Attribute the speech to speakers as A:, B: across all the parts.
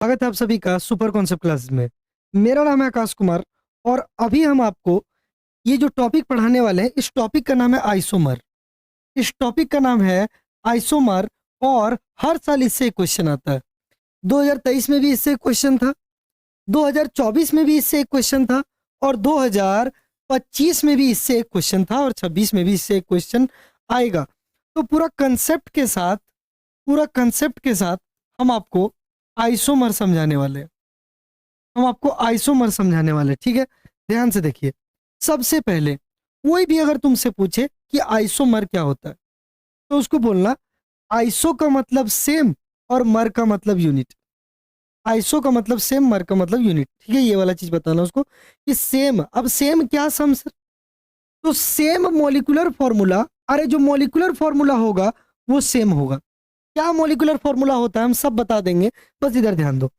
A: स्वागत है आप सभी का सुपर कॉन्सेप्ट क्लासेस में। मेरा नाम है आकाश कुमार और अभी हम आपको ये जो टॉपिक पढ़ाने वाले हैं, इस टॉपिक का नाम है आइसोमर। इस टॉपिक का नाम है आइसोमर और हर साल इससे एक क्वेश्चन आता है। 2023 में भी इससे एक क्वेश्चन था, 2024 में भी इससे एक क्वेश्चन था और 2025 में भी इससे एक क्वेश्चन था और 26 में भी इससे एक क्वेश्चन आएगा। तो पूरा कंसेप्ट के साथ हम आपको आइसोमर समझाने वाले हैं। ठीक है, ध्यान से देखिए। सबसे पहले कोई भी अगर तुमसे पूछे कि आइसोमर क्या होता है तो उसको बोलना आइसो का मतलब सेम और मर का मतलब यूनिट। आइसो का मतलब सेम, मर का मतलब यूनिट। ठीक है, ये वाला चीज बताना उसको कि सेम। अब सेम क्या सम सर? तो सेम मॉलिक्यूलर फॉर्मूला, अरे जो मॉलिक्यूलर फॉर्मूला होगा वो सेम होगा। क्या मॉलिक्यूलर फॉर्मूला होता है हम सब बता देंगे, बस इधर ध्यान दो।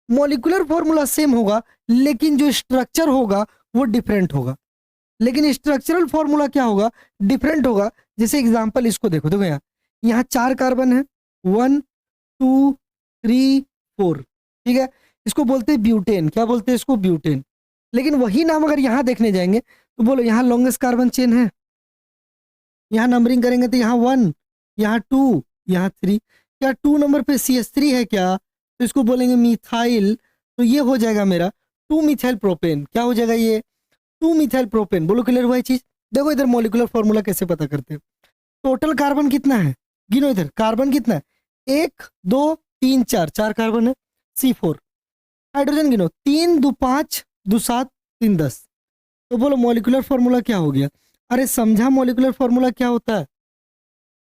A: मॉलिक्यूलर फॉर्मूला सेम होगा लेकिन जो स्ट्रक्चर होगा वो डिफरेंट होगा। लेकिन स्ट्रक्चरल फॉर्मूला क्या होगा? डिफरेंट होगा। जैसे एग्जांपल इसको देखो, देखो यहाँ यहाँ 4 कार्बन है, 1 2 3 4। ठीक है, इसको बोलते हैं ब्यूटेन। क्या बोलते हैं इसको? ब्यूटेन। लेकिन वही नाम अगर यहाँ देखने जाएंगे तो बोलो यहाँ लॉन्गेस्ट कार्बन चेन है, यहाँ नंबरिंग करेंगे तो यहाँ 1, यहाँ 2, यहाँ 3। क्या 2 नंबर पे CH3 है क्या? तो इसको बोलेंगे मिथाइल। तो ये हो जाएगा मेरा 2 मिथाइल प्रोपेन। क्या हो जाएगा ये? 2 मिथाइल प्रोपेन। बोलो क्लियर हुआ ये चीज? देखो इधर मॉलिक्यूलर फॉर्मूला कैसे पता करते हैं। टोटल कार्बन कितना है गिनो, इधर कार्बन कितना है? 1 2 3 4, 4 कार्बन है। C4। हाइड्रोजन गिनो, 3 2 5 2 7 3 10। तो बोलो मॉलिक्यूलर फॉर्मूला क्या हो गया? अरे समझा मॉलिक्यूलर फॉर्मूला क्या होता है?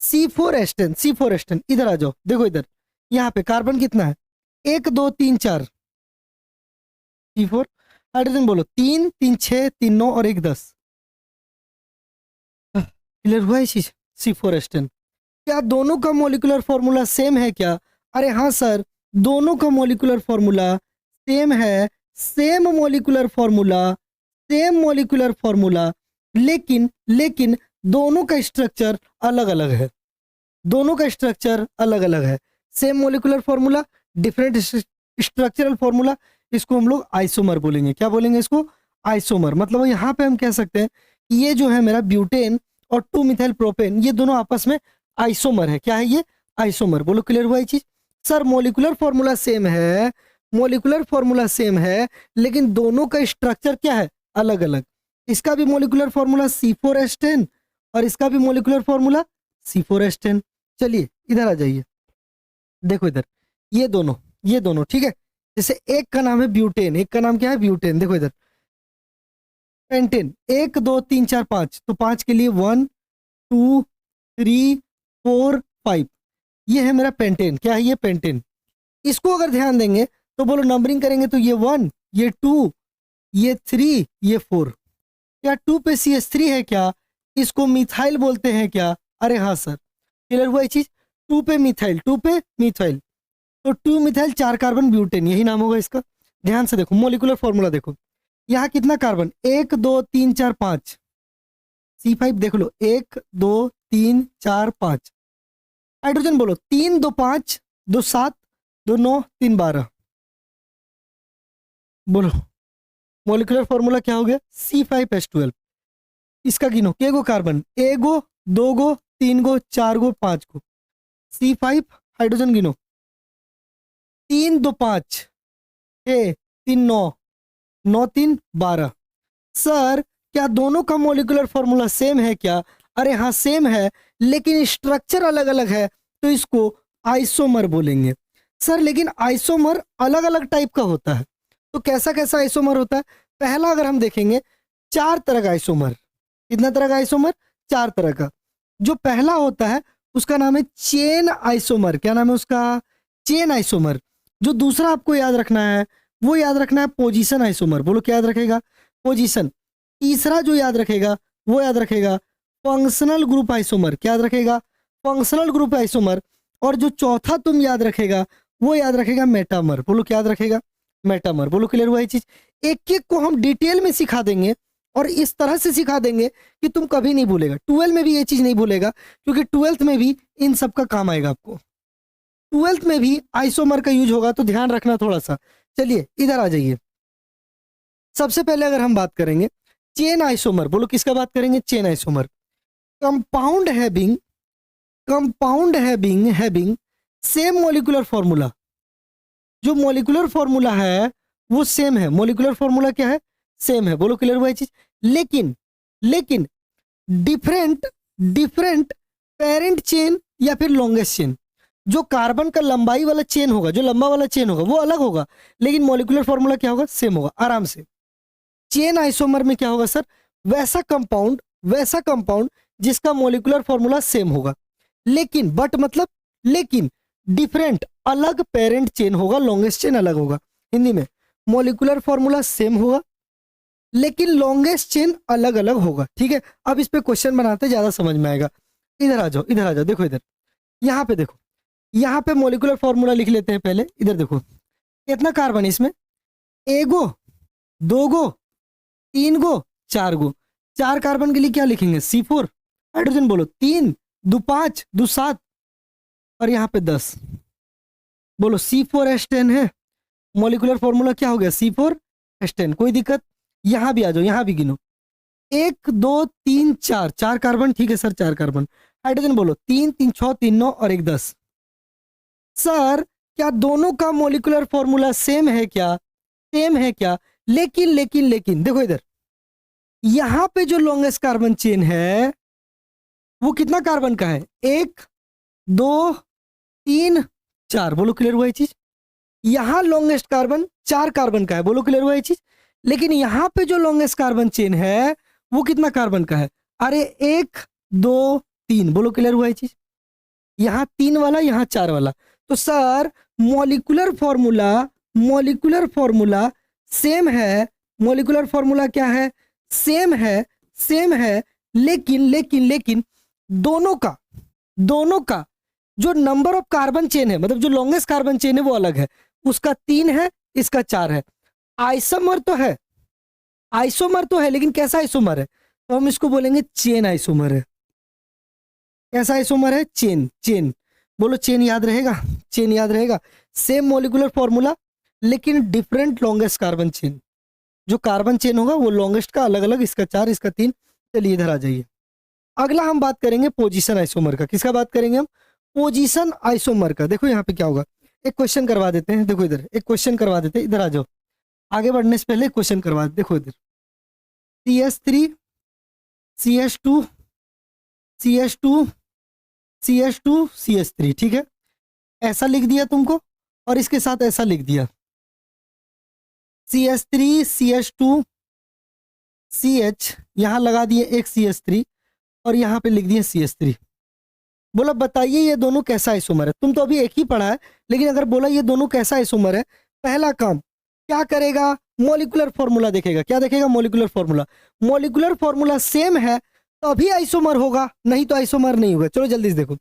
A: C4H10। C4H10 इधर आ जाओ, देखो इधर यहाँ पे कार्बन कितना है? 1 2 3 4 C4। हाइड्रोजन बोलो 3 3 6 3 9 और 1 10। क्लियर हुआ ये चीज? C4H10। क्या दोनों का मॉलिक्यूलर फॉर्मूला सेम है क्या? अरे हाँ सर, दोनों का मॉलिक्यूलर फॉर्मूला सेम है। Same molecular formula, same molecular formula, लेकिन लेकिन दोनों का स्ट्रक्चर अलग अलग है। दोनों का स्ट्रक्चर अलग अलग है। Same molecular formula, different structural formula, इसको हम लोग आइसोमर बोलेंगे। क्या बोलेंगे इसको? आइसोमर। मतलब यहाँ पे हम कह सकते हैं कि ये जो है मेरा ब्यूटेन और 2 मिथाइल प्रोपेन, ये दोनों आपस में आइसोमर है। क्या है ये? आइसोमर। बोलो क्लियर हुआ ये चीज? सर मॉलिक्यूलर फॉर्मूला सेम है, मॉलिक्यूलर फॉर्मूला सेम है, लेकिन दोनों का स्ट्रक्चर क्या है? अलग अलग। इसका भी मॉलिक्यूलर फॉर्मूला C4H10 और इसका भी मॉलिक्यूलर फॉर्मूला C4H10। चलिए इधर आ जाइए, देखो इधर ये दोनों ठीक है। जैसे एक का नाम है ब्यूटेन, एक का नाम क्या है? ब्यूटेन। देखो इधर पेंटेन, 1 2 3 4 5, तो 5 के लिए 1 2 3 4 5। ये है मेरा पेंटेन। क्या है ये? पेंटेन। इसको अगर ध्यान देंगे तो बोलो नंबरिंग करेंगे तो ये 1, ये 2, ये 3, ये 4। क्या 2 पे CH3 है क्या? इसको मिथाइल बोलते हैं क्या? अरे हाँ सर, क्लियर हुआ ये चीज? 2 पे मिथाइल, 2 पे मिथाइल, तो 2 मिथाइल 4 कार्बन ब्यूटेन, यही नाम होगा इसका। ध्यान से देखो मॉलिक्यूलर फॉर्मूला देखो, यहाँ कितना कार्बन? 1 2 3 4 5। C5 देख लो, 1 2 3 4 5। हाइड्रोजन बोलो 3 2 5 2 7 2 9 3 12। बोलो मॉलिक्यूलर फॉर्मूला क्या हो गया? C5H12। इसका गिनो के गो कार्बन? 1 गो 2 गो 3 गो 4 गो 5 गो। C5 हाइड्रोजन गिनो, 3 2 5 6 3 9 9 3 12। सर क्या दोनों का मॉलिक्यूलर फॉर्मूला सेम है क्या? अरे हाँ सेम है, लेकिन स्ट्रक्चर अलग अलग है, तो इसको आइसोमर बोलेंगे। सर लेकिन आइसोमर अलग अलग टाइप का होता है, तो कैसा कैसा आइसोमर होता है? पहला अगर हम देखेंगे, 4 तरह का आइसोमर। कितना तरह का आइसोमर? 4 तरह का। जो पहला होता है उसका नाम है चेन आइसोमर। क्या नाम है उसका? Chain isomer. जो दूसरा आपको याद रखना है वो याद रखना है पोजीशन आइसोमर। बोलो क्या याद रखेगा? पोजीशन। तीसरा जो याद रखेगा वो याद रखेगा फंक्शनल ग्रुप आइसोमर। क्या याद रखेगा? Functional group isomer. और जो चौथा तुम याद रखेगा वो याद रखेगा मेटामर। बोलो क्या याद रखेगा? मेटामर। बोलो क्लियर हुआ ये चीज? एक एक को हम डिटेल में सिखा देंगे और इस तरह से सिखा देंगे कि तुम कभी नहीं भूलेगा। 12 में भी ये चीज नहीं भूलेगा, क्योंकि 12th में भी इन सब का काम आएगा आपको। ट्वेल्थ में भी आइसोमर का यूज होगा, तो ध्यान रखना थोड़ा सा। चलिए इधर आ जाइए। सबसे पहले अगर हम बात करेंगे चेन आइसोमर, बोलो किसका बात करेंगे? Chain isomer. Compound having same molecular formula, जो मॉलिक्यूलर फॉर्मूला है वो सेम है। मॉलिक्यूलर फॉर्मूला क्या है? सेम है। बोलो क्लियर हुआ ये चीज? लेकिन डिफरेंट डिफरेंट पेरेंट चेन या फिर लॉन्गेस्ट चेन, जो कार्बन का लंबाई वाला चेन होगा, जो लंबा वाला चेन होगा वो अलग होगा, लेकिन मॉलिक्यूलर फॉर्मूला क्या होगा? सेम होगा। आराम से। चेन आइसोमर में क्या होगा सर? वैसा कंपाउंड जिसका मॉलिक्यूलर फॉर्मूला सेम होगा, लेकिन डिफरेंट अलग पेरेंट चेन होगा, लॉन्गेस्ट चेन अलग होगा। हिंदी में मॉलिक्यूलर फॉर्मूला सेम होगा लेकिन लॉन्गेस्ट चेन अलग अलग होगा। ठीक है, अब इस पे क्वेश्चन बनाते ज्यादा समझ में आएगा। इधर आ जाओ, देखो इधर, यहाँ पे देखो, यहाँ पे मॉलिक्यूलर फॉर्मूला लिख लेते हैं पहले। इधर देखो कितना कार्बन है इसमें? एगो, दो गो, तीन गो, चार गो। 4 कार्बन के लिए क्या लिखेंगे? C4। हाइड्रोजन बोलो 3 2 5 2 7 और यहाँ पे 10। बोलो C4H10 है। मॉलिक्यूलर फॉर्मूला क्या हो गया? C4H10। कोई दिक्कत? यहाँ भी आ जाओ, यहाँ भी गिनो। 1 2 3 4, 4 कार्बन। ठीक है सर, 4 कार्बन। हाइड्रोजन बोलो 3 3 6 3 9 और 1 10। सर क्या दोनों का मॉलिक्यूलर फॉर्मूला सेम है क्या? सेम है क्या? लेकिन देखो इधर, यहां पे जो लॉन्गेस्ट कार्बन चेन है वो कितना कार्बन का है? 1 2 3 4। बोलो क्लियर हुआ ये चीज? यहां लॉन्गेस्ट कार्बन 4 कार्बन का है। बोलो क्लियर हुआ ये चीज? लेकिन यहां पे जो लॉन्गेस्ट कार्बन चेन है वो कितना कार्बन का है? अरे 1 2 3। बोलो क्लियर हुआ ये चीज? यहां 3 वाला, यहां 4 वाला। तो सर मॉलिक्यूलर फॉर्मूला सेम है। मॉलिक्यूलर फॉर्मूला क्या है? सेम है लेकिन दोनों का जो नंबर ऑफ कार्बन चेन है, मतलब जो लॉन्गेस्ट कार्बन चेन है वो अलग है। उसका 3 है, इसका 4 है। आइसोमर तो है लेकिन कैसा आइसोमर है? तो हम इसको बोलेंगे चेन आइसोमर है। कैसा आइसोमर है? चेन। बोलो चेन याद रहेगा। सेम मॉलिक्यूलर फॉर्मूला लेकिन डिफरेंट लॉन्गेस्ट कार्बन चेन। जो कार्बन चेन होगा वो लॉन्गेस्ट का अलग अलग, इसका 4 इसका 3। चलिए इधर आ जाइए। अगला हम बात करेंगे पोजीशन आइसोमर का। किसका बात करेंगे हम? पोजीशन आइसोमर का। देखो यहाँ पे क्या होगा, एक क्वेश्चन करवा देते हैं। देखो इधर एक क्वेश्चन करवा देते हैं। इधर आ जाओ, आगे बढ़ने से पहले क्वेश्चन करवा देते। देखो इधर CH3 CH2 CH2 CH2 CH3। ठीक है, ऐसा लिख दिया तुमको और इसके साथ ऐसा लिख दिया CH3 CH2 CH, यहां लगा दिए एक CH3 और यहां पे लिख दिए CH3। बोला बताइए ये दोनों कैसा आइसोमर है? तुम तो अभी एक ही पढ़ा है, लेकिन अगर बोला ये दोनों कैसा आइसोमर है, पहला काम क्या करेगा? मॉलिक्यूलर फॉर्मूला देखेगा। क्या देखेगा? Molecular formula. Molecular formula same है तो अभी आइसोमर होगा, नहीं तो आइसोमर नहीं होगा। चलो जल्दी से देखो।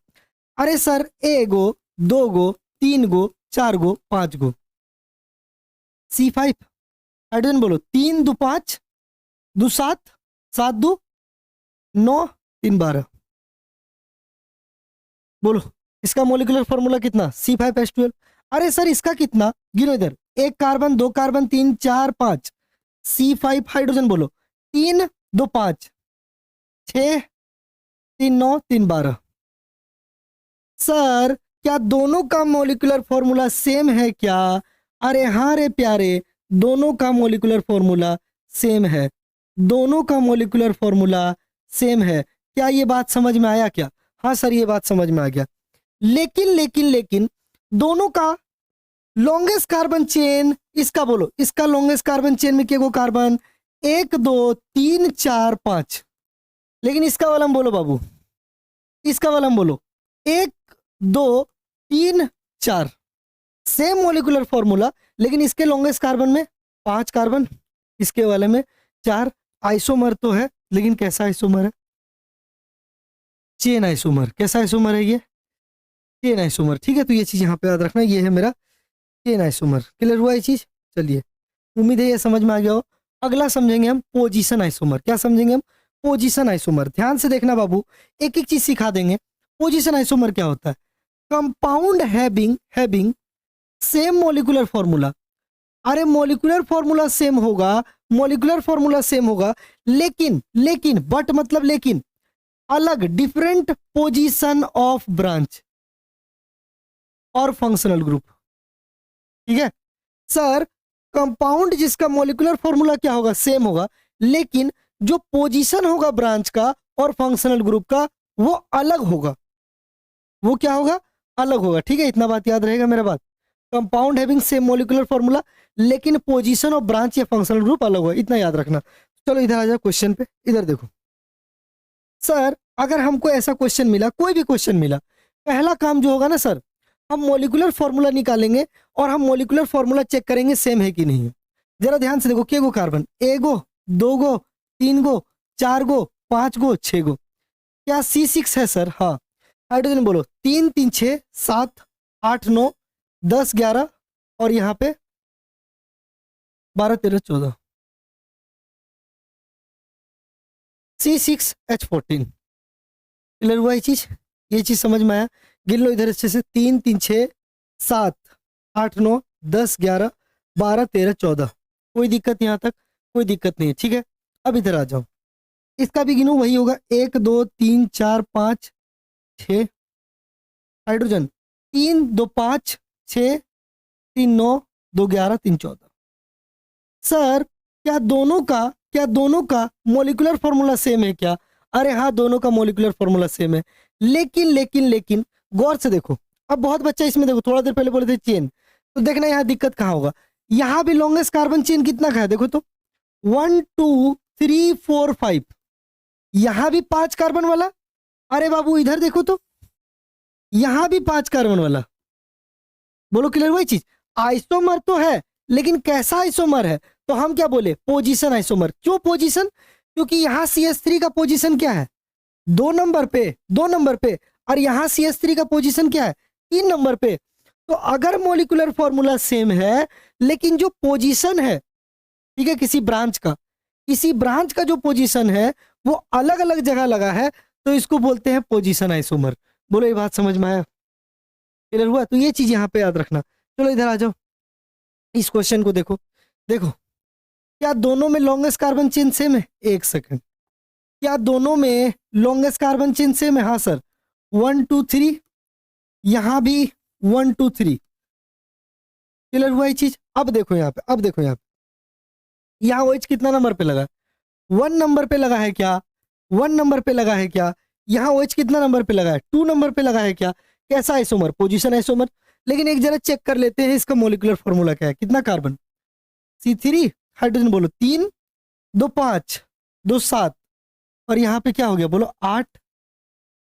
A: अरे सर 1 गो 2 गो 3 गो 4 गो 5 गो C5। हाइड्रोजन बोलो 3 2 5 2 7 7 2 9 3 12। बोलो इसका मॉलिक्यूलर फॉर्मूला कितना? C5H12। अरे सर इसका कितना? गिनो इधर, 1 कार्बन 2 कार्बन 3 4 5 C5। हाइड्रोजन बोलो 3 2 5 6 3 9 3 12। सर क्या दोनों का मॉलिक्यूलर फॉर्मूला सेम है क्या? अरे हाँ रे प्यारे, दोनों का मॉलिक्यूलर फॉर्मूला सेम है। दोनों का मॉलिक्यूलर फॉर्मूला सेम है। क्या ये बात समझ में आया क्या? हाँ सर ये बात समझ में आ गया। लेकिन दोनों का लॉन्गेस्ट कार्बन चेन, इसका बोलो, इसका लॉन्गेस्ट कार्बन चेन में क्या कार्बन? 1 2 3 4 5। लेकिन इसका वाला बोलो बाबू, इसका वाला बोलो 1 2 3 4। सेम मॉलिक्यूलर फॉर्मूला लेकिन इसके लॉन्गेस्ट कार्बन में 5 कार्बन, इसके वाले में 4। आइसोमर तो है लेकिन कैसा आइसोमर है? Chain isomer. कैसा आइसोमर है ये? Chain isomer. ठीक है, तो ये चीज यहाँ पे याद रखना, ये है मेरा चेन आइसोमर। क्लियर हुआ ये चीज? चलिए उम्मीद है ये समझ में आ गया हो। अगला समझेंगे हम पोजीशन आइसोमर। क्या समझेंगे हम? Position isomer. ध्यान से देखना बाबू, एक एक चीज सिखा देंगे। पोजीशन आइसोमर क्या होता है? Compound having same molecular formula. अरे मॉलिक्यूलर फॉर्मूला सेम होगा, मॉलिक्यूलर फॉर्मूला सेम होगा, लेकिन बट मतलब लेकिन अलग, डिफरेंट पोजीशन ऑफ ब्रांच और फंक्शनल ग्रुप। ठीक है सर, कंपाउंड जिसका मॉलिक्यूलर फॉर्मूला क्या होगा, सेम होगा, लेकिन जो पोजीशन होगा ब्रांच का और फंक्शनल ग्रुप का वो अलग होगा। वो क्या होगा, अलग होगा। ठीक है, इतना बात याद रहेगा मेरा बात। Compound having same molecular formula, लेकिन पोजीशन ऑफ ब्रांच या फंक्शनल ग्रुप अलग होगा, इतना याद रखना। चलो इधर आ जाओ क्वेश्चन पे, इधर देखो सर, अगर हमको ऐसा क्वेश्चन मिला, कोई भी क्वेश्चन मिला, पहला काम जो होगा ना सर, हम मॉलिक्यूलर फॉर्मूला निकालेंगे और हम मॉलिक्यूलर फॉर्मूला चेक करेंगे सेम है कि नहीं है। जरा ध्यान से देखो, के गो कार्बन, ए गो, दो गो, तीन गो, चार गो, पांच गो, छह गो, क्या C6 है सर? हाँ। हाइड्रोजन बोलो, 3 3 6 7 8 9 10 11 और यहाँ पे 12 13 14, C6H14। क्लियर हुआ ये चीज समझ में आया? गिन लो इधर अच्छे से, 3 3 6 7 8 9 10 11 12 13 14। कोई दिक्कत यहाँ तक? कोई दिक्कत नहीं है। ठीक है, अब इधर आ जाओ, इसका भी गिनो, वही होगा 1 2 3 4 5 6। हाइड्रोजन 3 2 5 6 3 9 2 11 3 14। सर क्या दोनों का मॉलिक्यूलर फॉर्मूला सेम है क्या? अरे हाँ, दोनों का मॉलिक्यूलर फॉर्मूला सेम है, लेकिन गौर से देखो। अब बहुत बच्चा इसमें देखो, थोड़ा देर पहले बोले थे चेन, तो देखना यहाँ दिक्कत कहाँ होगा। यहाँ भी लॉन्गेस्ट कार्बन चेन कितना का है देखो तो, 1 2 3 4 5। यहाँ भी 5 कार्बन वाला, अरे बाबू इधर देखो तो, यहाँ भी 5 कार्बन वाला। बोलो क्लियर वही चीज। आइसोमर तो है, लेकिन कैसा आइसोमर है? तो हम क्या बोले, पोजीशन आइसोमर। क्यों पोजीशन? क्योंकि यहाँ CH3 का पोजीशन क्या है, 2 नंबर पे, और यहाँ CH3 का पोजीशन क्या है, 3 नंबर पे। तो अगर मॉलिक्यूलर फॉर्मूला सेम है, लेकिन जो पोजीशन है, ठीक है, किसी ब्रांच का जो पोजीशन है वो अलग अलग जगह लगा है, तो इसको बोलते हैं पोजीशन आइसोमर। बोलो ये बात समझ में आया? क्लियर हुआ? तो ये चीज यहाँ पे याद रखना। चलो इधर आ जाओ, इस क्वेश्चन को देखो। क्या दोनों में लॉन्गेस्ट कार्बन चेन सेम है? एक सेकंड, क्या दोनों में लॉन्गेस्ट कार्बन चेन सेम है? हाँ सर, 1 2 3, यहां भी 1 2 3। क्लियर हुआ ये चीज? अब देखो यहाँ पे, यहाँ OH कितना नंबर पे लगा? 1 नंबर पे लगा है क्या? 1 नंबर पे लगा है क्या? यहाँ OH कितना नंबर पे लगा है? 2 नंबर पे लगा है क्या? कैसा आइसोमर? Position isomer. लेकिन एक जरा चेक कर लेते हैं इसका मॉलिक्यूलर फॉर्मूला क्या है। कितना कार्बन? C3। हाइड्रोजन बोलो, 3 2 5 2 7, और यहाँ पे क्या हो गया बोलो, 8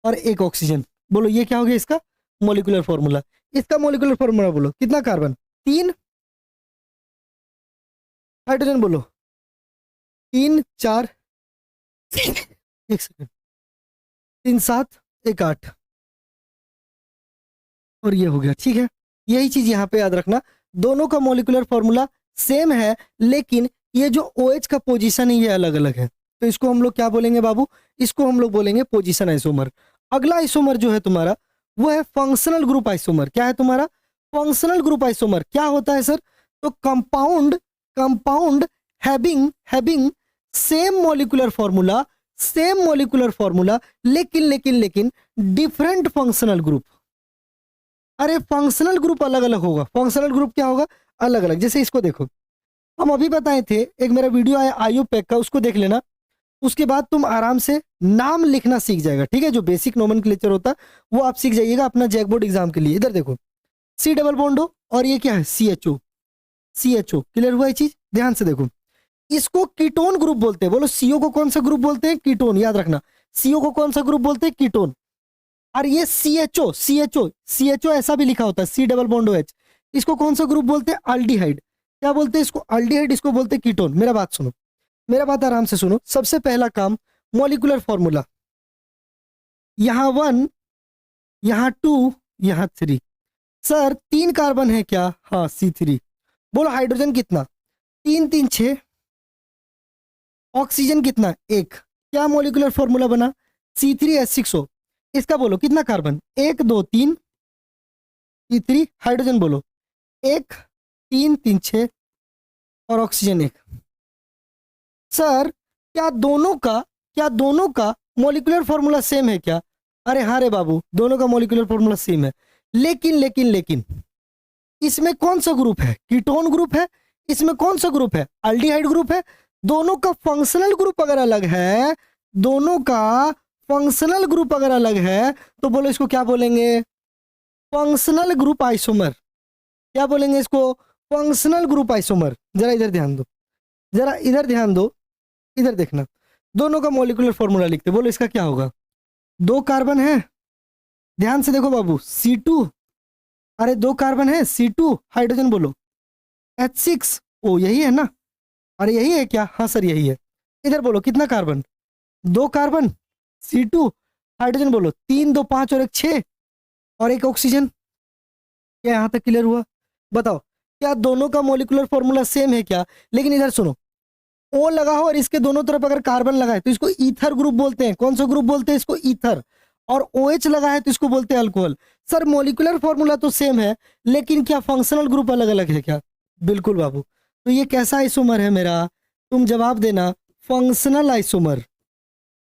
A: और 1 ऑक्सीजन। बोलो ये क्या हो गया इसका मॉलिक्यूलर फॉर्मूला? इसका मॉलिक्यूलर फॉर्मूला बोलो, कितना कार्बन? 3। हाइड्रोजन बोलो, 3 4 एक सेकंड, 3 7 1 8, और ये हो गया। ठीक है, यही चीज यहाँ पे याद रखना, दोनों का मॉलिक्यूलर फॉर्मूला सेम है, लेकिन ये जो OH का पोजीशन है ये अलग अलग है। तो इसको हम लोग क्या बोलेंगे बाबू? इसको हम लोग बोलेंगे पोजीशन आइसोमर। अगला आइसोमर जो है तुम्हारा, वो है फंक्शनल ग्रुप आइसोमर। क्या है तुम्हारा? Functional group isomer. क्या होता है सर? तो compound having same molecular formula, लेकिन डिफरेंट फंक्शनल ग्रुप। अरे फंक्शनल ग्रुप अलग अलग होगा। फंक्शनल ग्रुप क्या होगा? अलग अलग। जैसे इसको देखो, हम अभी बताए थे, एक मेरा वीडियो आया आयुपैक का, उसको देख लेना। उसके बाद तुम आराम से नाम लिखना सीख जाएगा। ठीक है, जो बेसिक नोमेनक्लेचर होता है वो आप सीख जाइएगा अपना जैक बोर्ड एग्जाम के लिए। इधर देखो, C डबल बॉन्ड O, और ये क्या है? CHO। क्लियर हुआ ये चीज? ध्यान से देखो, इसको कीटोन ग्रुप बोलते हैं। बोलो CO को कौन सा ग्रुप बोलते हैं? कीटोन। याद रखना, CO को कौन सा ग्रुप बोलते हैं? कीटोन। और ये CHO ऐसा भी लिखा होता है, C डबल बॉन्ड OH। इसको कौन सा ग्रुप बोलते हैं? अल्डिहाइड। क्या बोलते हैं इसको? अल्डिहाइड। इसको बोलते हैं कीटोन। मेरा बात सुनो, मेरा बात आराम से सुनो। सबसे पहला काम, मॉलिक्यूलर फॉर्मूला, यहां 1, यहां 2, यहां 3। सर 3 कार्बन है क्या? हाँ, C3। बोलो हाइड्रोजन कितना? 3 3 6। ऑक्सीजन कितना? 1। क्या मॉलिक्यूलर फॉर्मूला बना? C3H6O। इसका बोलो कितना कार्बन? 1 2 3 E3 हाइड्रोजन बोलो, एक, तीन, तीन, छः, और ऑक्सीजन एक। सर क्या दोनों का मॉलिक्यूलर फॉर्मूला सेम है क्या? अरे हाँ रे बाबू, दोनों का मॉलिक्यूलर फॉर्मूला सेम है, लेकिन लेकिन लेकिन इसमें कौन सा ग्रुप है? कीटोन ग्रुप है। इसमें कौन सा ग्रुप है? अल्डिहाइड ग्रुप है। दोनों का फंक्शनल ग्रुप अगर अलग है, दोनों का फंक्शनल ग्रुप अगर अलग है, तो बोलो इसको क्या बोलेंगे? Functional group isomer. क्या बोलेंगे इसको? Functional group isomer. जरा इधर ध्यान दो, जरा इधर ध्यान दो, इधर देखना। दोनों का मॉलिक्यूलर फॉर्मूला लिखते, बोलो इसका क्या होगा? दो कार्बन है, ध्यान से देखो बाबू, C2। अरे दो कार्बन है, C2 हाइड्रोजन बोलो, H6। ओ यही है ना? अरे यही है क्या? हाँ सर यही है। इधर बोलो कितना कार्बन? दो कार्बन, C2 हाइड्रोजन बोलो, तीन, दो, पांच, और एक, छः, और एक ऑक्सीजन। क्या यहां तक क्लियर हुआ? बताओ, क्या दोनों का मॉलिक्यूलर फॉर्मूला सेम है क्या? लेकिन इधर सुनो, ओ लगा हो और इसके दोनों तरफ अगर कार्बन लगा है तो इसको ईथर ग्रुप बोलते हैं। कौन सा ग्रुप बोलते हैं इसको? ईथर। और OH लगा है तो इसको बोलते हैं अल्कोहल। सर मॉलिक्यूलर फॉर्मूला तो सेम है, लेकिन क्या फंक्शनल ग्रुप अलग अलग है क्या? बिल्कुल बाबू। तो ये कैसा आइसोमर है मेरा? तुम जवाब देना, functional isomer.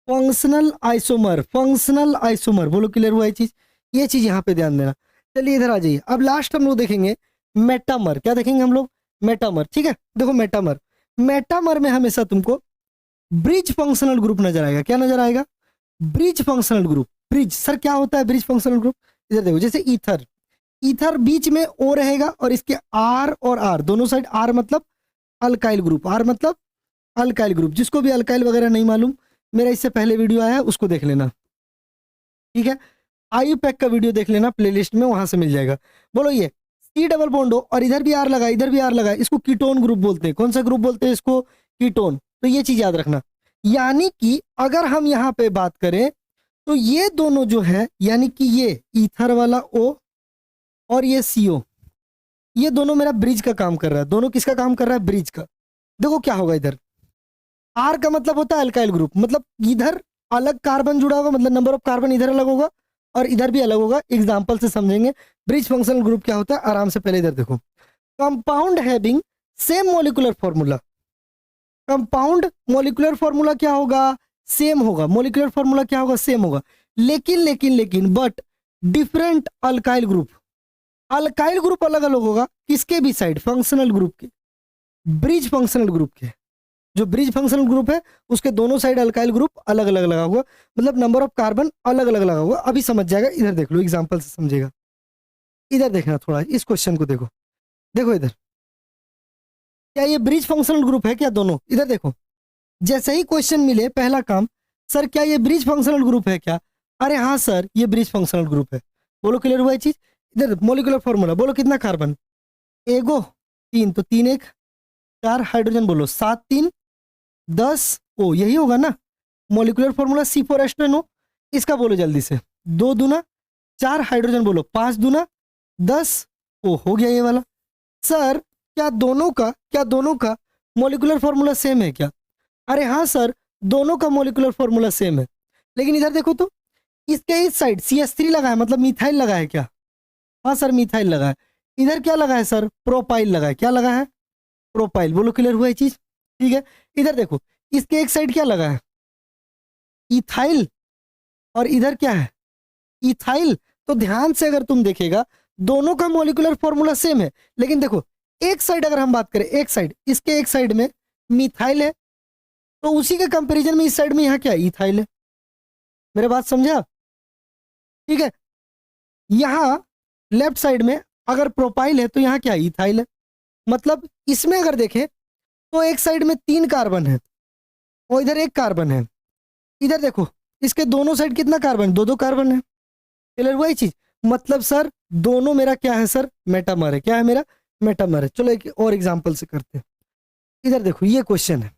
A: Functional isomer, functional isomer. बोलो क्लियर हुआ ये चीज यहाँ पे ध्यान देना। चलिए इधर आ जाइए। अब लास्ट हम लोग देखेंगे मेटामर। क्या देखेंगे हम लोग? मेटामर। ठीक है, देखो मेटामर। मेटामर में हमेशा तुमको ब्रिज फंक्शनल ग्रुप नजर आएगा। क्या नजर आएगा? Bridge functional group. Bridge sir क्या होता है ब्रिज फंक्शनल ग्रुप? इधर देखो, जैसे ईथर, ईथर बीच में O रहेगा और इसके R और R दोनों साइड, R मतलब अल्काइल ग्रुप, R मतलब अल्काइल ग्रुप। जिसको भी अल्काइल वगैरह नहीं मालूम, मेरा इससे पहले वीडियो आया है उसको देख लेना, ठीक है? IUPAC का वीडियो देख लेना, प्लेलिस्ट में वहां से मिल जाएगा। बोलो ये C डबल बॉन्ड हो और इधर भी R लगा, इधर भी R लगा, इसको कीटोन ग्रुप बोलते हैं। कौन सा ग्रुप बोलते हैं इसको? कीटोन। तो ये चीज याद रखना। यानी कि अगर हम यहाँ पे बात करें तो ये दोनों जो है, यानी कि ये ईथर वाला O और ये CO, ये दोनों मेरा ब्रिज का काम कर रहा है। दोनों किसका काम कर रहा है? ब्रिज का। देखो क्या होगा इधर, R का मतलब होता है अल्काइल ग्रुप, मतलब इधर अलग कार्बन जुड़ा होगा, मतलब नंबर ऑफ कार्बन इधर अलग होगा और इधर भी अलग होगा। एग्जाम्पल से समझेंगे ब्रिज फंक्शनल ग्रुप क्या होता है, आराम से। पहले इधर देखो, compound having same molecular formula. Compound molecular formula क्या होगा? सेम होगा। मॉलिक्यूलर फॉर्मूला क्या होगा? सेम होगा। लेकिन लेकिन लेकिन but different alkyl group. Alkyl group अलग अलग होगा किसके भी साइड? फंक्शनल ग्रुप के, ब्रिज फंक्शनल ग्रुप के। जो ब्रिज फंक्शनल ग्रुप है उसके दोनों साइड अल्काइल ग्रुप अलग अलग लगा हुआ, मतलब नंबर ऑफ कार्बन अलग अलग लगा हुआ। अभी समझ जाएगा, इधर देख लो, एग्जांपल से समझेगा। इधर देखना थोड़ा, इस क्वेश्चन को देखो, देखो इधर, क्या ये ब्रिज फंक्शनल ग्रुप है क्या दोनों? इधर देखो, जैसे ही क्वेश्चन मिले पहला काम, सर क्या ये ब्रिज फंक्शनल ग्रुप है क्या? अरे हाँ सर ये ब्रिज फंक्शनल ग्रुप है। बोलो क्लियर हुआ ये चीज? इधर मॉलिक्यूलर फॉर्मूला बोलो, कितना कार्बन? एगो, तीन, तो तीन एक, चार, हाइड्रोजन बोलो, सात, तीन, 10 O, यही होगा ना? Molecular formula C4H10O। इसका बोलो जल्दी से, दो दूना चार, हाइड्रोजन बोलो, पांच दूना 10 O, हो गया ये वाला। सर क्या दोनों का मॉलिक्यूलर फॉर्मूला सेम है क्या? अरे हाँ सर, दोनों का मॉलिक्यूलर फॉर्मूला सेम है, लेकिन इधर देखो तो, इसके इस साइड CH3 लगा है, मतलब मिथाइल लगा है क्या? हाँ सर मिथाइल लगा है। इधर क्या लगा है सर? प्रोपाइल लगा है। क्या लगा है? प्रोपाइल। बोलो क्लियर हुआ ये चीज? ठीक है, इधर देखो, इसके एक साइड क्या लगा है? इथाइल। और इधर क्या है? इथाइल। तो ध्यान से अगर तुम देखेगा, दोनों का मॉलिक्यूलर फॉर्मूला सेम है, लेकिन देखो एक साइड अगर हम बात करें, एक साइड, इसके एक साइड में मिथाइल है, तो उसी के कंपैरिजन में इस साइड में यहाँ क्या है? इथाइल है। मेरे बात समझा? ठीक है, यहाँ लेफ्ट साइड में अगर प्रोपाइल है तो यहाँ क्या है? इथाइल है। मतलब इसमें अगर देखें तो एक साइड में तीन कार्बन है और इधर एक कार्बन है। इधर देखो, इसके दोनों साइड कितना कार्बन? दो दो कार्बन है। क्लियर हुआ ये चीज? मतलब सर दोनों मेरा क्या है सर? मेटामर है। क्या है मेरा? मेटामर है। चलो एक और एग्जांपल से करते हैं। इधर देखो, ये क्वेश्चन है,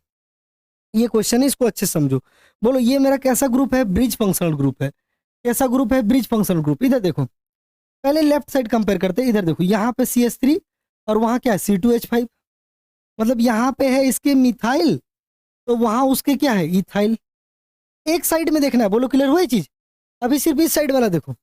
A: ये क्वेश्चन है, इसको अच्छे से समझो। बोलो ये मेरा कैसा ग्रुप है? ब्रिज फंक्शनल ग्रुप है। कैसा ग्रुप है? Bridge functional group. इधर देखो, पहले लेफ्ट साइड कंपेयर करते हैं। इधर देखो, यहाँ पे CH3 और वहां क्या है? C2H5। मतलब यहाँ पे है इसके मिथाइल, तो वहां उसके क्या है? इथाइल। एक साइड में देखना है। बोलो क्लियर हुआ ये चीज? अभी सिर्फ इस साइड वाला देखो,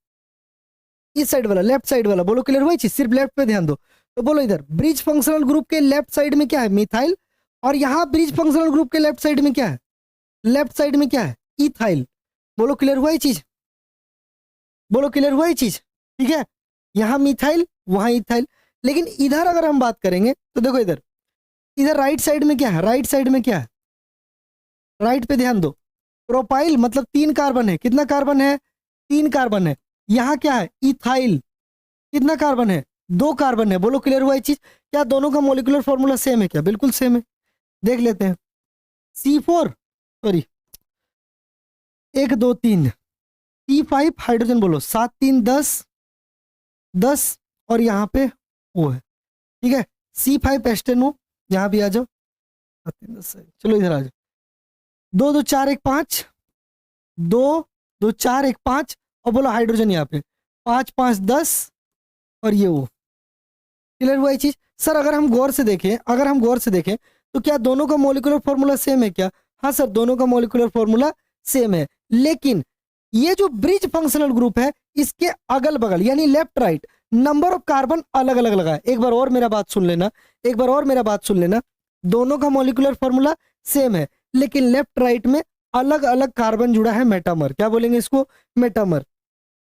A: इस साइड वाला, लेफ्ट साइड वाला, बोलो क्लियर हुआ ये चीज, सिर्फ लेफ्ट पे ध्यान दो। तो बोलो इधर ब्रिज फंक्शनल ग्रुप के लेफ्ट साइड में क्या है, मिथाइल, और यहाँ ब्रिज फंक्शनल ग्रुप के लेफ्ट साइड में क्या है, लेफ्ट साइड में क्या है, इथाइल। बोलो क्लियर हुआ ये चीज, बोलो क्लियर हुआ ये चीज, ठीक है। यहाँ मिथाइल, वहां इथाइल। लेकिन इधर अगर हम बात करेंगे तो देखो इधर, इधर राइट साइड में क्या है, राइट साइड में क्या है, राइट पे ध्यान दो, प्रोपाइल मतलब 3 कार्बन है, कितना कार्बन है, 3 कार्बन है। यहाँ क्या है, इथाइल, कितना कार्बन है, 2 कार्बन है। बोलो क्लियर हुआ ये चीज। क्या दोनों का मॉलिक्यूलर फॉर्मूला सेम है क्या, बिल्कुल सेम है। देख लेते हैं, C4 सॉरी 1 2 3, C5 हाइड्रोजन, बोलो 7 3 10 10, और यहाँ पे वो है, ठीक है, C5 एस्टेनो, यहाँ भी आ जाओ, 7 3 10, चलो इधर आ जाओ, 2 2 4 1 5, 2 2 4 1 5, और बोलो हाइड्रोजन यहाँ पे 5 5 10, और ये वो। क्लियर हुआ ये चीज। सर अगर हम गौर से देखें, अगर हम गौर से देखें तो क्या दोनों का मॉलिक्यूलर फॉर्मूला सेम है क्या, हाँ सर दोनों का मॉलिक्यूलर फॉर्मूला सेम है। लेकिन ये जो ब्रिज फंक्शनल ग्रुप है इसके अगल बगल यानी left right number of carbon अलग अलग लगा है। एक बार और मेरा बात सुन लेना, एक बार और मेरा बात सुन लेना, दोनों का मॉलिक्यूलर फॉर्मूला सेम है लेकिन लेफ्ट राइट में अलग अलग कार्बन जुड़ा है, मेटामर, क्या बोलेंगे इसको, मेटामर।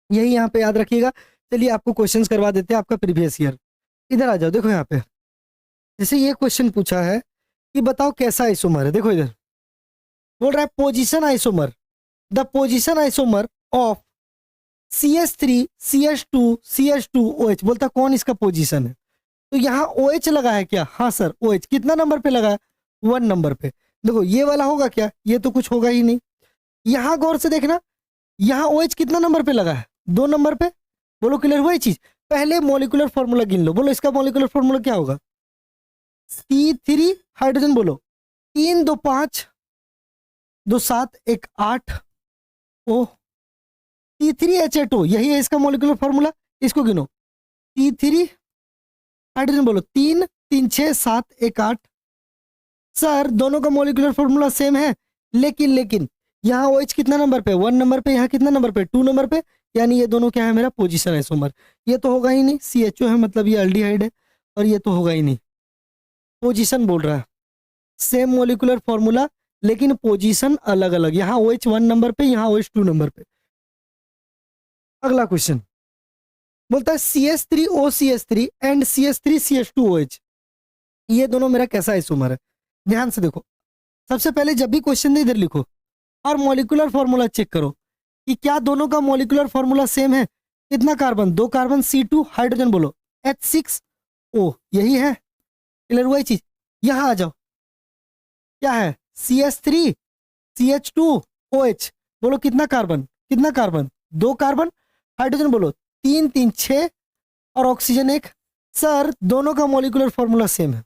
A: यही यहाँ पे याद रखिएगा। चलिए आपको क्वेश्चंस करवा देते हैं आपका प्रीवियस ईयर। इधर आ जाओ, देखो यहाँ पे जैसे ये क्वेश्चन पूछा है कि बताओ कैसा आइसोमर है, देखो इधर बोल रहा है position isomer, the position isomer of CH3 CH2 CH2OH, बोलता कौन इसका पोजीशन है। तो यहाँ OH लगा है क्या, हाँ सर OH कितना नंबर पे लगा है, 1 नंबर पे। देखो ये वाला होगा क्या, ये तो कुछ होगा ही नहीं। यहाँ गौर से देखना, यहाँ OH कितना नंबर पे लगा है, 2 नंबर पे। बोलो क्लियर हुआ ये चीज। पहले मॉलिक्यूलर फॉर्मूला गिन लो, बोलो इसका मॉलिक्यूलर फॉर्मूला क्या होगा, C3 हाइड्रोजन, बोलो 3 2 5 2 7 1 8 O, C3H8O, यही है इसका मॉलिक्यूलर फॉर्मूला, इसको गिनो। C3 हाइड्रोजन, बोलो 3 3 6 7 1 8। सर दोनों का मॉलिक्यूलर फॉर्मूला सेम है लेकिन यहाँ OH कितना नंबर पे, 1 नंबर पे, यहाँ कितना नंबर पे, 2 नंबर पे, यानी ये दोनों क्या है मेरा पोजीशन आइसोमर। ये तो होगा ही नहीं, CHO है मतलब ये अल्डिहाइड है, और ये तो होगा ही नहीं। पोजीशन बोल रहा है, सेम मॉलिक्यूलर फॉर्मूला लेकिन पोजीशन अलग अलग, यहाँ OH 1 नंबर पे, यहाँ OH 2 नंबर पे। अगला क्वेश्चन बोलता है CH3OCH3 एंड CH3CH2OH, ये दोनों मेरा कैसा आइसोमर है। ध्यान से देखो, सबसे पहले जब भी क्वेश्चन दे इधर लिखो और मॉलिक्यूलर फॉर्मूला चेक करो कि क्या दोनों का मॉलिक्यूलर फॉर्मूला सेम है। कितना कार्बन, 2 कार्बन, C2 हाइड्रोजन, बोलो H6O, यही है। क्लियर हुआ ये चीज। यहां आ जाओ, क्या है CH3 CH2OH, बोलो कितना कार्बन, कितना कार्बन, 2 कार्बन, हाइड्रोजन बोलो 3 3 6, और ऑक्सीजन 1। सर दोनों का मॉलिक्यूलर फॉर्मूला सेम है,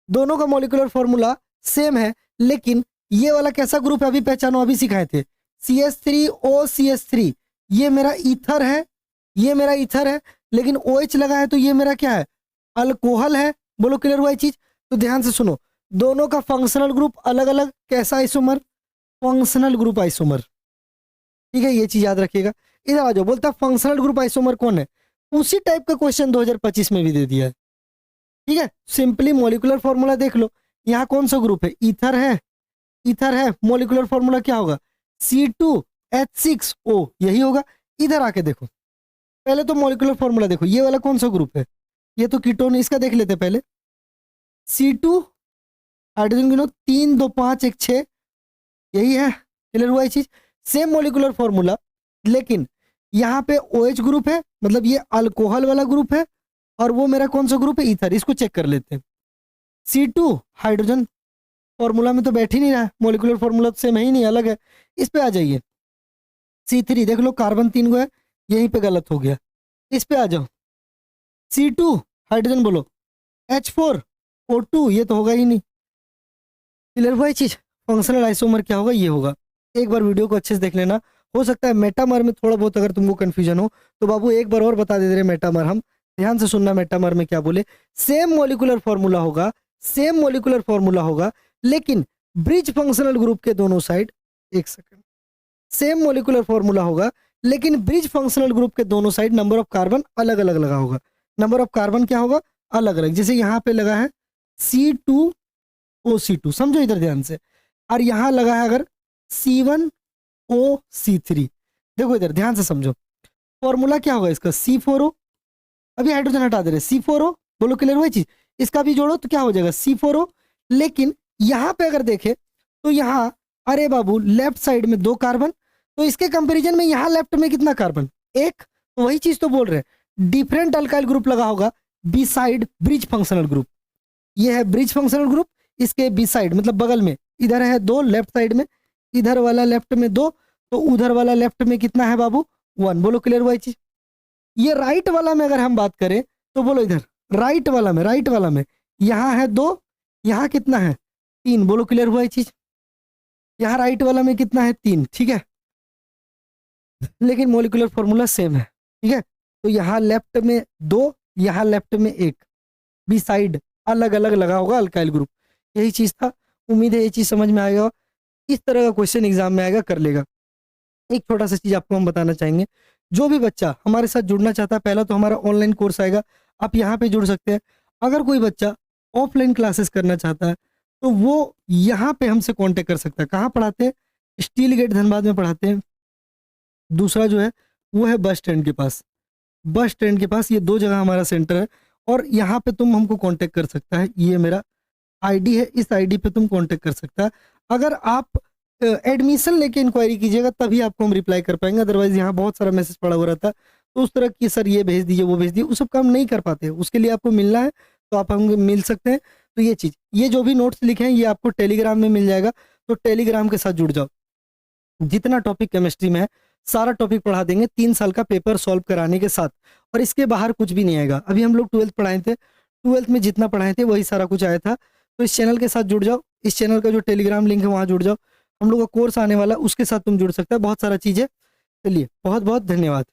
A: दोनों का मॉलिक्यूलर फॉर्मूला सेम है, लेकिन ये वाला कैसा ग्रुप है अभी पहचानो, अभी सिखाए थे, CH3OCH3, ये मेरा ईथर है, ये मेरा ईथर है, लेकिन OH लगा है तो ये मेरा क्या है, अल्कोहल है। बोलो क्लियर हुआ ये चीज। तो ध्यान से सुनो, दोनों का फंक्शनल ग्रुप अलग अलग, कैसा आइसोमर, फंक्शनल ग्रुप आइसोमर, ठीक है, ये चीज याद रखिएगा। इधर आ जाओ, बोलता है फंक्शनल ग्रुप आइसोमर कौन है, उसी टाइप का क्वेश्चन 2025 में भी दे दिया है, ठीक है। सिंपली मॉलिक्यूलर फॉर्मूला देख लो, यहाँ कौन सा ग्रुप है, ईथर है, ईथर है, मॉलिक्यूलर फॉर्मूला क्या होगा, C2H6O, यही होगा। इधर आके देखो, पहले तो मॉलिक्यूलर फॉर्मूला देखो, ये वाला कौन सा ग्रुप है, ये तो कीटोन, इसका देख लेते पहले। C2 हाइड्रोजन गिनो, 3 2 5 1 6, यही है। क्लियर हुआ ये चीज। सेम मॉलिक्यूलर फॉर्मूला, लेकिन यहाँ पे OH ग्रुप है, मतलब ये अल्कोहल वाला ग्रुप है, और वो मेरा कौन सा ग्रुप है, ईथर। इसको चेक कर लेते हैं। C2 हाइड्रोजन, फॉर्मूला में तो बैठ ही नहीं रहा है, मॉलिक्यूलर फॉर्मूला तो सेम है ही नहीं, अलग है। इस पे आ जाइए, C3 देख लो कार्बन 3 गो है, यहीं पे गलत हो गया। इस पे आ जाओ, C2 हाइड्रोजन, बोलो H4O2, ये तो होगा ही नहीं। क्लियर हुआ ये चीज। फंक्शनल आइसोमर क्या होगा, ये होगा। एक बार वीडियो को अच्छे से देख लेना, हो सकता है मेटामर में थोड़ा बहुत अगर तुमको कंफ्यूजन हो तो बाबू एक बार और बता दे रहे मेटामर हम। ध्यान से सुनना, मेटामर में क्या बोले, सेम मॉलिक्यूलर फॉर्मूला होगा, सेम मॉलिक्यूलर फॉर्मूला होगा, लेकिन ब्रिज फंक्शनल ग्रुप के दोनों साइड, एक सेकंड, सेम मॉलिक्यूलर फॉर्मूला होगा लेकिन ब्रिज फंक्शनल ग्रुप के दोनों साइड नंबर ऑफ कार्बन अलग अलग लगा होगा। नंबर ऑफ कार्बन क्या होगा, अलग अलग। जैसे यहाँ पे लगा है C2O2, समझो इधर ध्यान से, और यहाँ लगा है अगर C1O3। देखो इधर ध्यान से समझो, फॉर्मूला क्या होगा इसका, C4O। अभी हाइड्रोजन हटा दे रहे, C4O, बोलो क्लियर हुआ चीज। इसका भी जोड़ो तो क्या हो जाएगा, C4O। लेकिन यहाँ पे अगर देखे तो यहाँ, अरे बाबू लेफ्ट साइड में 2 कार्बन, तो इसके कंपैरिजन में यहाँ लेफ्ट में कितना कार्बन, 1। तो वही चीज तो बोल रहे हैं, डिफरेंट अल्काइल ग्रुप लगा होगा बिसाइड ब्रिज फंक्शनल ग्रुप। ये है ब्रिज फंक्शनल ग्रुप, इसके बिसाइड मतलब बगल में, इधर है 2 लेफ्ट साइड में, इधर वाला लेफ्ट में 2, तो उधर वाला लेफ्ट में कितना है बाबू, 1। बोलो क्लियर हुआ चीज। ये राइट वाला में अगर हम बात करें तो बोलो इधर राइट वाला में यहाँ है 2, यहाँ कितना है 3। बोलो क्लियर हुआ ये चीज। यहाँ राइट वाला में कितना है 3, ठीक है, लेकिन मोलिकुलर फॉर्मूला सेम है, ठीक है। तो यहाँ लेफ्ट में 2, यहाँ लेफ्ट में 1, बी साइड अलग अलग लगा होगा अल्काइल ग्रुप। यही चीज था, उम्मीद है ये चीज समझ में आएगा। इस तरह का क्वेश्चन एग्जाम में आएगा, कर लेगा। एक छोटा सा चीज आपको हम बताना चाहेंगे, जो भी बच्चा हमारे साथ जुड़ना चाहता है, पहला तो हमारा ऑनलाइन कोर्स आएगा, आप यहाँ पे जुड़ सकते हैं। अगर कोई बच्चा ऑफलाइन क्लासेस करना चाहता है तो वो यहाँ पे हमसे कांटेक्ट कर सकता है। कहाँ पढ़ाते हैं, स्टील गेट धनबाद में पढ़ाते हैं। दूसरा जो है वो है बस स्टैंड के पास, बस स्टैंड के पास, ये 2 जगह हमारा सेंटर है। और यहाँ पे तुम हमको कांटेक्ट कर सकता है, ये मेरा आईडी है, इस आईडी पे तुम कांटेक्ट कर सकता है। अगर आप एडमिशन लेके इंक्वायरी कीजिएगा तभी आपको हम रिप्लाई कर पाएंगे, अदरवाइज यहाँ बहुत सारा मैसेज पड़ा हुआ रहता है, तो उस तरह की सर ये भेज दीजिए वो भेज दीजिए, वो सब काम नहीं कर पाते। उसके लिए आपको मिलना है तो आप हमको मिल सकते हैं। तो ये चीज़, ये जो भी नोट्स लिखे हैं ये आपको टेलीग्राम में मिल जाएगा, तो टेलीग्राम के साथ जुड़ जाओ। जितना टॉपिक केमिस्ट्री में है सारा टॉपिक पढ़ा देंगे 3 साल का पेपर सॉल्व कराने के साथ, और इसके बाहर कुछ भी नहीं आएगा। अभी हम लोग 12th पढ़ाए थे, 12th में जितना पढ़ाए थे वही सारा कुछ आया था। तो इस चैनल के साथ जुड़ जाओ, इस चैनल का जो टेलीग्राम लिंक है वहाँ जुड़ जाओ। हम लोग का कोर्स आने वाला, उसके साथ तुम जुड़ सकते हो, बहुत सारा चीज़ है। चलिए बहुत बहुत धन्यवाद।